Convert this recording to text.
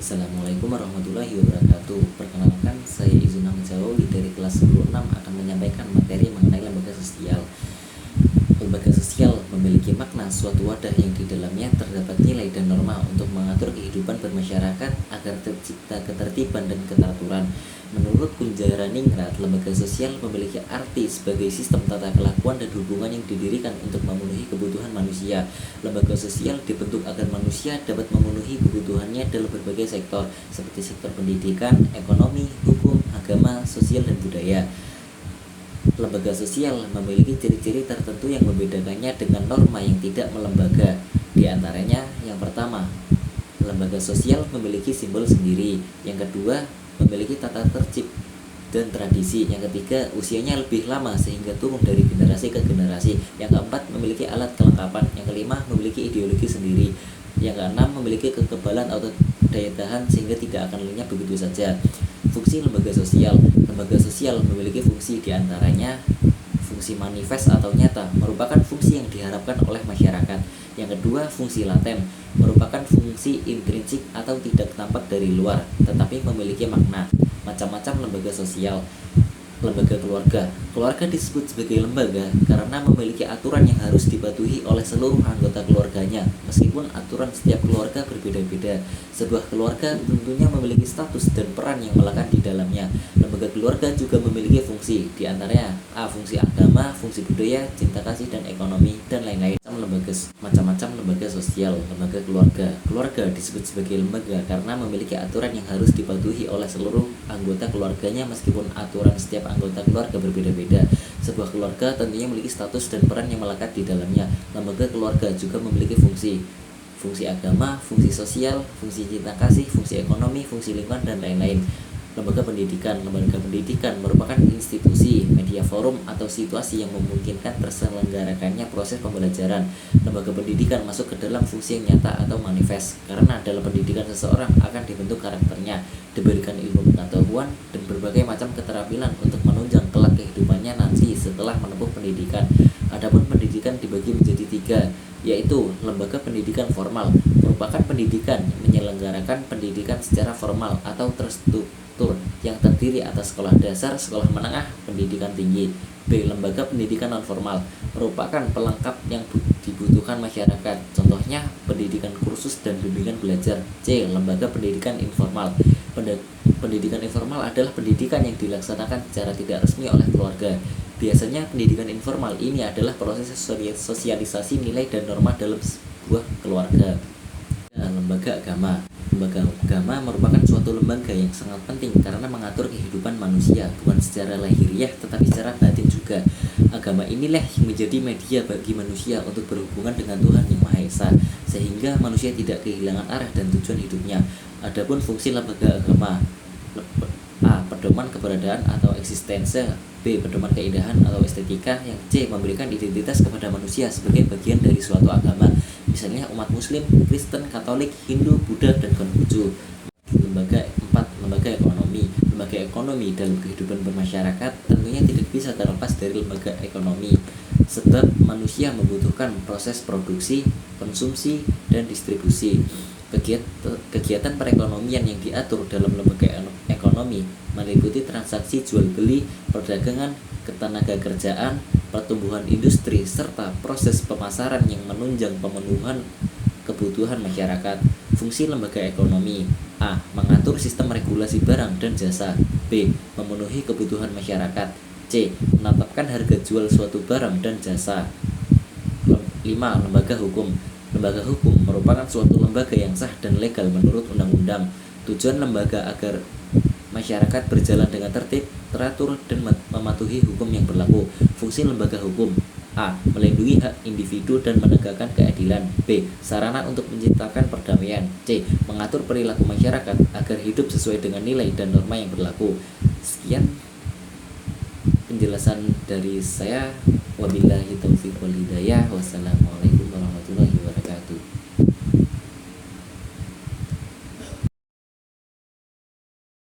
Assalamualaikum warahmatullahi wabarakatuh. Perkenalkan, saya Izuna Mejawi dari kelas 26 akan menyampaikan materi mengenai lembaga sosial. Lembaga sosial memiliki makna suatu wadah yang di dalamnya terdapat nilai dan norma untuk mengatur kehidupan bermasyarakat agar tercipta ketertiban dan keteraturan. Menurut Kunjaraningrat, lembaga sosial memiliki arti sebagai sistem tata kelakuan dan hubungan yang didirikan untuk memenuhi kebutuhan manusia. Lembaga sosial dibentuk agar manusia dapat memenuhi kebutuhannya dalam berbagai sektor, seperti sektor pendidikan, ekonomi, hukum, agama, sosial, dan budaya. Lembaga sosial memiliki ciri-ciri tertentu yang membedakannya dengan norma yang tidak melembaga. Di antaranya, yang pertama, lembaga sosial memiliki simbol sendiri. Yang kedua, memiliki tata tertib dan tradisi. Yang ketiga, usianya lebih lama sehingga turun dari generasi ke generasi. Yang keempat, memiliki alat kelengkapan. Yang kelima, memiliki ideologi sendiri. Yang keenam, memiliki kekebalan atau daya tahan sehingga tidak akan lenyap begitu saja. Fungsi lembaga sosial. Lembaga sosial memiliki fungsi diantaranya fungsi manifest atau nyata, merupakan fungsi yang diharapkan oleh masyarakat. Yang kedua, fungsi laten, merupakan fungsi intrinsik atau tidak tampak dari luar, tetapi memiliki makna. Macam-macam lembaga sosial. Lembaga keluarga. Keluarga disebut sebagai lembaga karena memiliki aturan yang harus dipatuhi oleh seluruh anggota keluarganya, meskipun aturan setiap keluarga berbeda-beda. Sebuah keluarga tentunya memiliki status dan peran yang melekat di dalamnya. Lembaga keluarga juga memiliki fungsi, diantaranya fungsi agama, fungsi budaya, cinta kasih, dan ekonomi, dan lain-lain. Macam-macam lembaga sosial. Lembaga keluarga. Keluarga disebut sebagai lembaga karena memiliki aturan yang harus dipatuhi oleh seluruh anggota keluarganya, meskipun aturan setiap anggota keluarga berbeda-beda. Sebuah keluarga tentunya memiliki status dan peran yang melekat di dalamnya. Lembaga keluarga juga memiliki fungsi agama, fungsi sosial, fungsi cinta kasih, fungsi ekonomi, fungsi lingkungan, dan lain-lain. Lembaga pendidikan merupakan institusi, media forum, atau situasi yang memungkinkan terselenggarakannya proses pembelajaran. Lembaga pendidikan masuk ke dalam fungsi yang nyata atau manifest, karena dalam pendidikan seseorang akan dibentuk karakternya, diberikan ilmu pengetahuan, dan berbagai macam keterampilan untuk menunjang kelak kehidupannya nanti setelah menempuh pendidikan. Adapun pendidikan dibagi menjadi tiga, yaitu lembaga pendidikan formal, merupakan pendidikan menyelenggarakan pendidikan secara formal atau terstruktur yang terdiri atas sekolah dasar, sekolah menengah, pendidikan tinggi. B. Lembaga pendidikan non-formal, merupakan pelengkap yang dibutuhkan masyarakat, contohnya pendidikan kursus dan bimbingan belajar. C. Lembaga pendidikan informal. Pendidikan informal adalah pendidikan yang dilaksanakan secara tidak resmi oleh keluarga. Biasanya pendidikan informal ini adalah proses sosialisasi nilai dan norma dalam sebuah keluarga. Lembaga agama. Lembaga agama merupakan suatu lembaga yang sangat penting karena mengatur kehidupan manusia, bukan secara lahiriah tetapi secara batin juga. Agama inilah yang menjadi media bagi manusia untuk berhubungan dengan Tuhan Yang Maha Esa, sehingga manusia tidak kehilangan arah dan tujuan hidupnya. Adapun fungsi lembaga agama: A. Pedoman keberadaan atau eksistensi. B. Pedoman keindahan atau estetika. Yang C. Memberikan identitas kepada manusia sebagai bagian dari suatu agama, misalnya umat Muslim, Kristen, Katolik, Hindu, Buddha, dan Konghucu. Lembaga ekonomi. Lembaga ekonomi dalam kehidupan bermasyarakat tentunya tidak bisa terlepas dari lembaga ekonomi, sebab manusia membutuhkan proses produksi, konsumsi, dan distribusi. Kegiatan perekonomian yang diatur dalam lembaga ekonomi meliputi transaksi jual beli, perdagangan, ketenaga kerjaan, pertumbuhan industri, serta proses pemasaran yang menunjang pemenuhan kebutuhan masyarakat. Fungsi lembaga ekonomi: A. Mengatur sistem regulasi barang dan jasa. B. Memenuhi kebutuhan masyarakat. C. Menetapkan harga jual suatu barang dan jasa. 5. Lembaga hukum. Lembaga hukum merupakan suatu lembaga yang sah dan legal menurut undang-undang. Tujuan lembaga agar masyarakat berjalan dengan tertib, teratur, dan mematuhi hukum yang berlaku. Fungsi lembaga hukum: A. Melindungi hak individu dan menegakkan keadilan. B. Sarana untuk menciptakan perdamaian. C. Mengatur perilaku masyarakat agar hidup sesuai dengan nilai dan norma yang berlaku. Sekian penjelasan dari saya. Wabillahi taufiq wal hidayah. Wassalamualaikum warahmatullahi wabarakatuh.